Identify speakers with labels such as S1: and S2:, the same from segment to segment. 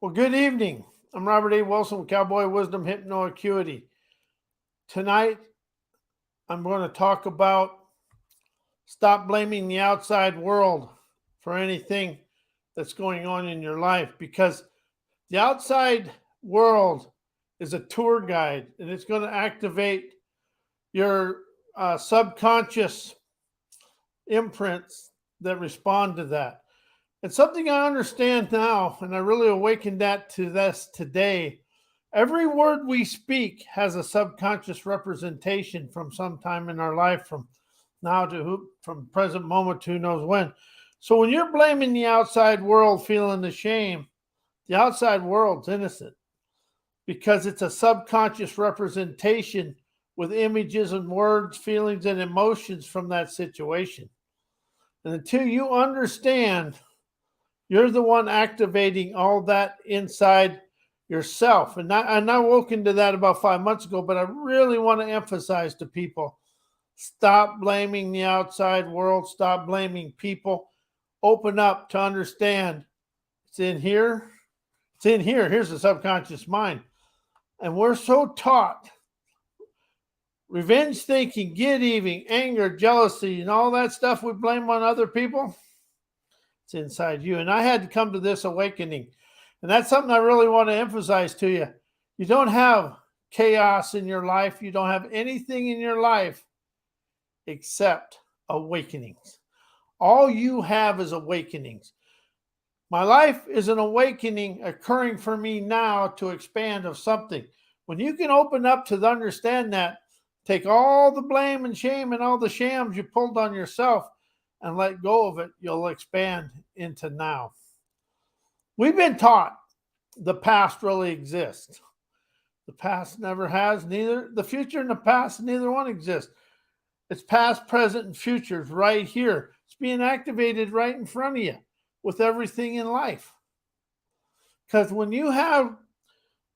S1: Well, good evening. I'm Robert A. Wilson with Cowboy Wisdom Hypnoacuity. Tonight, I'm going to talk about stop blaming the outside world for anything that's going on in your life, because the outside world is a tour guide, and it's going to activate your subconscious imprints that respond to that. It's something I understand now, and I really awakened that to this today. Every word we speak has a subconscious representation from some time in our life, from now to from present moment to who knows when. So when you're blaming the outside world, feeling the shame, the outside world's innocent because it's a subconscious representation with images and words, feelings, and emotions from that situation. And until you understand you're the one activating all that inside yourself. And I woke into that about 5 months ago, but I really want to emphasize to people, stop blaming the outside world. Stop blaming people. Open up to understand it's in here. It's in here. Here's the subconscious mind. And we're so taught revenge thinking, get even, anger, jealousy, and all that stuff we blame on other people. It's inside you. And I had to come to this awakening. And that's something I really want to emphasize to you. You don't have chaos in your life. You don't have anything in your life except awakenings. All you have is awakenings. My life is an awakening occurring for me now to expand of something. When you can open up to understand that, take all the blame and shame and all the shams you pulled on yourself and let go of it, you'll expand into now. We've been taught the past really exists. The past never has, neither the future and the past, neither one exists. It's past, present, and future right here. It's being activated right in front of you with everything in life. Because when you have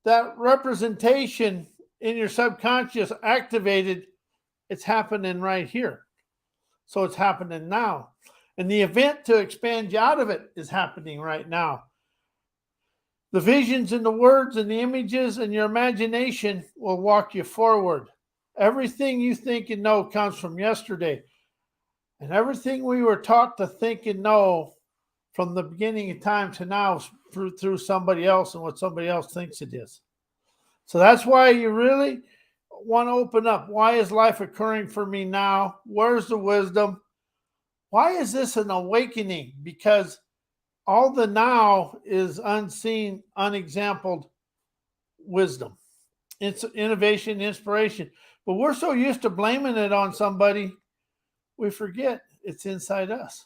S1: that representation in your subconscious activated, it's happening right here. So it's happening now. And the event to expand you out of it is happening right now. The visions and the words and the images and your imagination will walk you forward. Everything you think and know comes from yesterday. And everything we were taught to think and know from the beginning of time to now through somebody else and what somebody else thinks it is. So that's why you really want to open up. Why is life occurring for me now? Where's the wisdom? Why is this an awakening? Because all the now is unseen, unexampled wisdom. It's innovation, inspiration. But we're so used to blaming it on somebody, we forget it's inside us.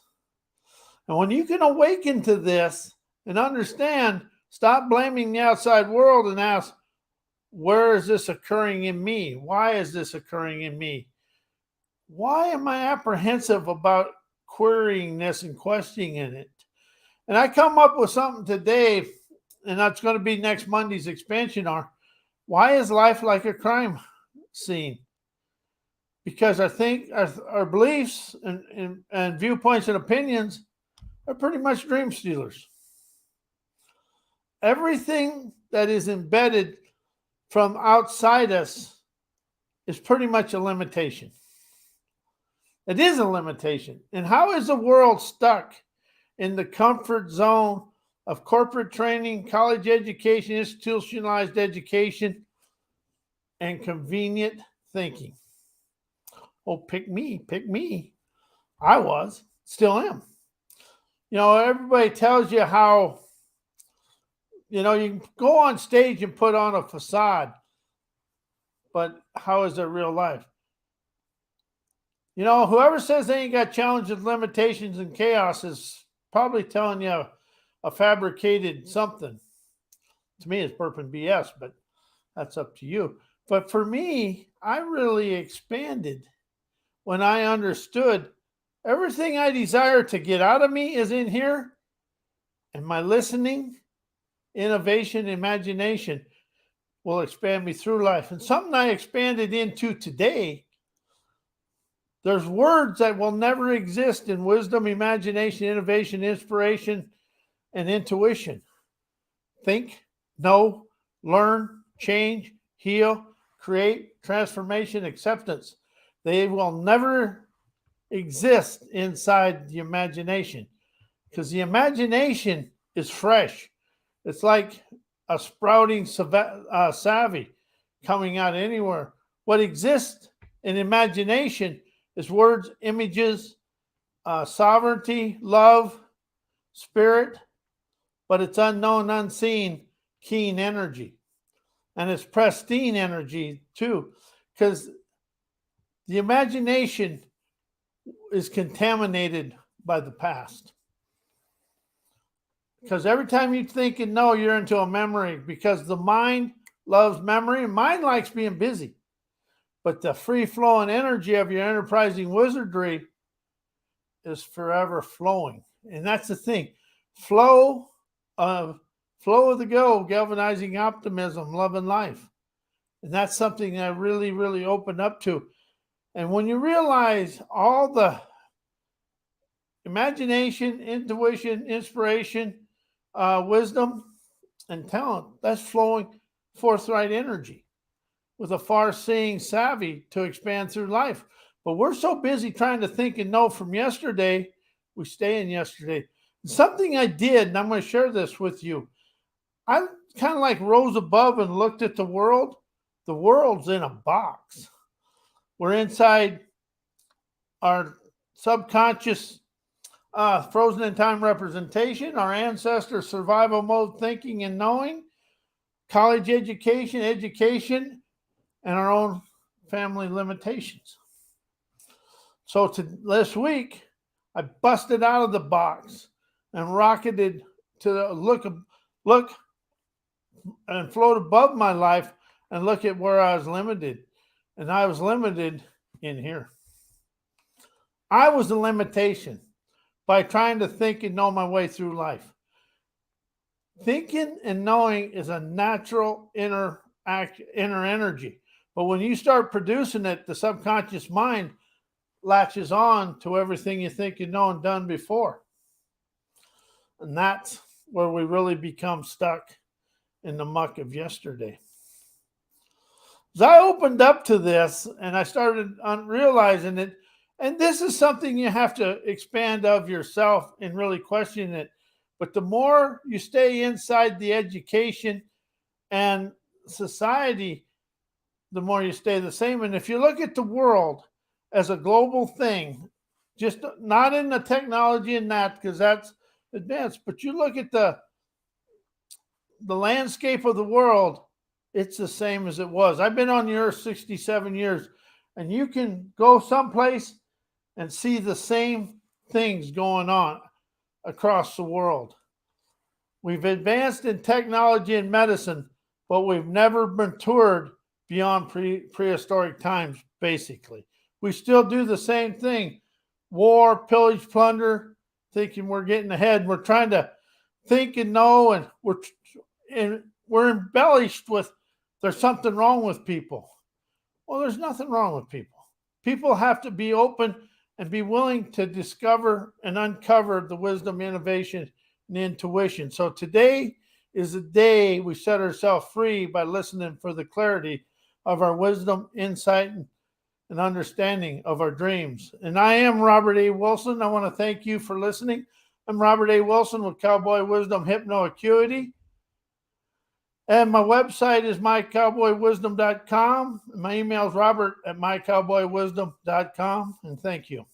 S1: And when you can awaken to this and understand, stop blaming the outside world and ask, where is this occurring in me? Why is this occurring in me? Why am I apprehensive about querying this and questioning it? And I come up with something today, and that's going to be next Monday's expansion hour. Why is life like a crime scene? Because I think our beliefs and viewpoints and opinions are pretty much dream stealers. Everything that is embedded from outside us is pretty much a limitation. It is a limitation. And how is the world stuck in the comfort zone of corporate training, college education, institutionalized education, and convenient thinking? Oh, pick me, pick me. I was, still am. You know, everybody tells you how, you know, you can go on stage and put on a facade, but how is their real life? You know, whoever says they ain't got challenges, limitations, and chaos is probably telling you a fabricated something. To me, it's burping BS, but that's up to you. But for me, I really expanded when I understood everything I desire to get out of me is in here, and my listening, innovation, imagination will expand me through life. And something I expanded into today, there's words that will never exist in wisdom, imagination, innovation, inspiration, and intuition. think, know, learn, change, heal, create, transformation, acceptance. They will never exist inside the imagination because the imagination is fresh. It's like a sprouting savvy coming out anywhere. What exists in imagination is words, images, sovereignty, love, spirit, but it's unknown, unseen, keen energy. And it's pristine energy too, because the imagination is contaminated by the past. Because every time you think and know, you're into a memory, because the mind loves memory and mind likes being busy. But the free flowing energy of your enterprising wizardry is forever flowing. And that's the thing. Flow of the go, galvanizing optimism, love and life. And that's something I really, really opened up to. And when you realize all the imagination, intuition, inspiration, wisdom, and talent, that's flowing forthright energy with a far-seeing savvy to expand through life. But we're so busy trying to think and know from yesterday, we stay in yesterday. Something I did, and I'm going to share this with you. I kind of like rose above and looked at the world. The world's in a box. We're inside our subconscious frozen in time representation, our ancestor survival mode thinking and knowing, college education, and our own family limitations. So this week, I busted out of the box and rocketed to the look and float above my life and look at where I was limited. And I was limited in here. I was the limitation by trying to think and know my way through life. Thinking and knowing is a natural inner energy. But when you start producing it, the subconscious mind latches on to everything you think you know and done before. And that's where we really become stuck in the muck of yesterday. As I opened up to this and I started realizing it, and this is something you have to expand of yourself and really question it. But the more you stay inside the education and society, the more you stay the same. And if you look at the world as a global thing, just not in the technology and that, because that's advanced, but you look at the landscape of the world, it's the same as it was. I've been on the earth 67 years, and you can go someplace and see the same things going on across the world. We've advanced in technology and medicine, but we've never matured beyond prehistoric times, basically. We still do the same thing. War, pillage, plunder, thinking we're getting ahead. We're trying to think and know, and we're embellished with there's something wrong with people. Well, there's nothing wrong with people. People have to be open and be willing to discover and uncover the wisdom, innovation, and intuition. So today is the day we set ourselves free by listening for the clarity of our wisdom, insight, and understanding of our dreams. And I am Robert A. Wilson. I want to thank you for listening. I'm Robert A. Wilson with Cowboy Wisdom Hypnoacuity. And my website is mycowboywisdom.com. My email is robert@mycowboywisdom.com. And thank you.